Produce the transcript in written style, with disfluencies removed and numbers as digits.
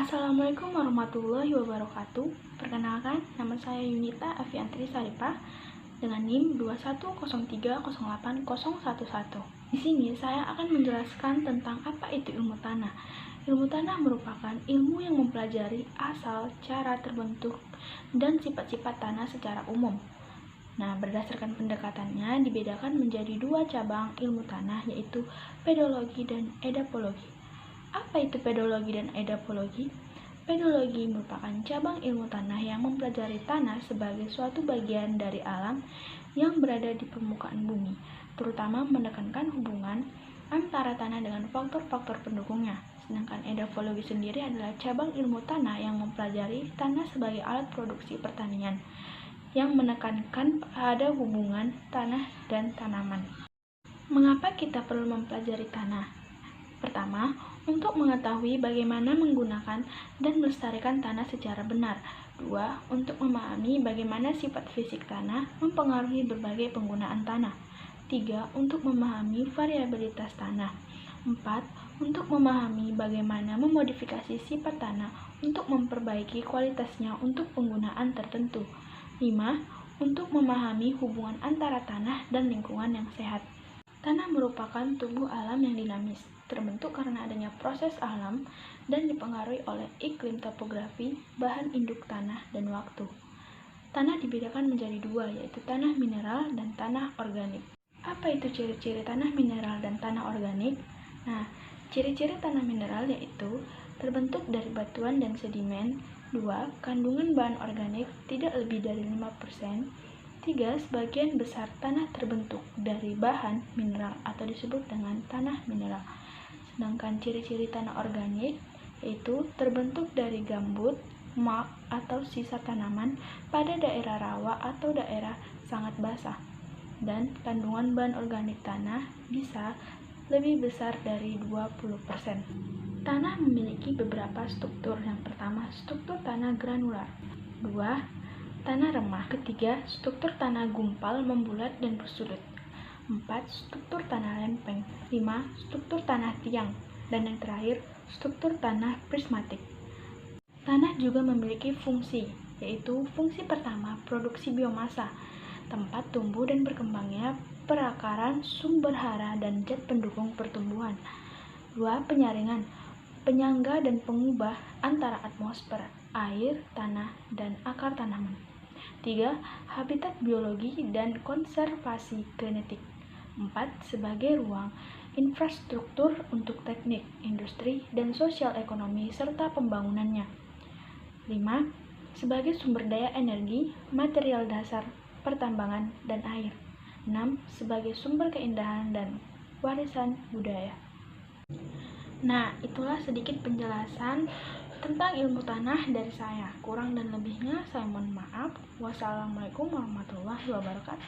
Assalamualaikum warahmatullahi wabarakatuh. Perkenalkan, nama saya Yunita Afiantri Saripah dengan NIM 2103080111. Di sini saya akan menjelaskan tentang apa itu ilmu tanah. Ilmu tanah merupakan ilmu yang mempelajari asal, cara terbentuk, dan sifat-sifat tanah secara umum. Nah, berdasarkan pendekatannya dibedakan menjadi dua cabang ilmu tanah, yaitu pedologi dan edapologi. Apa itu pedologi dan edapologi? Pedologi merupakan cabang ilmu tanah yang mempelajari tanah sebagai suatu bagian dari alam yang berada di permukaan bumi, terutama menekankan hubungan antara tanah dengan faktor-faktor pendukungnya. Sedangkan edapologi sendiri adalah cabang ilmu tanah yang mempelajari tanah sebagai alat produksi pertanian, yang menekankan pada hubungan tanah dan tanaman. Mengapa kita perlu mempelajari tanah? Pertama, untuk mengetahui bagaimana menggunakan dan melestarikan tanah secara benar. 2. Untuk memahami bagaimana sifat fisik tanah mempengaruhi berbagai penggunaan tanah. 3. Untuk memahami variabilitas tanah. 4. Untuk memahami bagaimana memodifikasi sifat tanah untuk memperbaiki kualitasnya untuk penggunaan tertentu. 5. Untuk memahami hubungan antara tanah dan lingkungan yang sehat. Tanah merupakan tubuh alam yang dinamis, terbentuk karena adanya proses alam dan dipengaruhi oleh iklim, topografi, bahan induk tanah, dan waktu. Tanah dibedakan menjadi dua, yaitu tanah mineral dan tanah organik. Apa itu ciri-ciri tanah mineral dan tanah organik? Nah, ciri-ciri tanah mineral yaitu terbentuk dari batuan dan sedimen. 2. Kandungan bahan organik tidak lebih dari 5%. 3. Sebagian besar tanah terbentuk dari bahan mineral atau disebut dengan tanah mineral. Sedangkan ciri-ciri tanah organik yaitu terbentuk dari gambut, mulch atau sisa tanaman pada daerah rawa atau daerah sangat basah. Dan kandungan bahan organik tanah bisa lebih besar dari 20%. Tanah memiliki beberapa struktur. Yang pertama, struktur tanah granular. 2. Tanah remah. Ketiga, struktur tanah gumpal, membulat, dan bersudut. 4. Struktur tanah lempeng. 5. Struktur tanah tiang. Dan yang terakhir, struktur tanah prismatik. Tanah juga memiliki fungsi, yaitu fungsi pertama, produksi biomasa, tempat tumbuh dan berkembangnya perakaran, sumber hara, dan zat pendukung pertumbuhan. 2. Penyaringan, penyangga dan pengubah antara atmosfer, air, tanah, dan akar tanaman. 3. Habitat biologi dan konservasi genetik. 4. Sebagai ruang infrastruktur untuk teknik, industri, dan sosial ekonomi serta pembangunannya. 5. Sebagai sumber daya energi, material dasar, pertambangan, dan air. 6. Sebagai sumber keindahan dan warisan budaya. Nah, itulah sedikit penjelasan tentang ilmu tanah dari saya. Kurang dan lebihnya saya mohon maaf. Wassalamualaikum warahmatullahi wabarakatuh.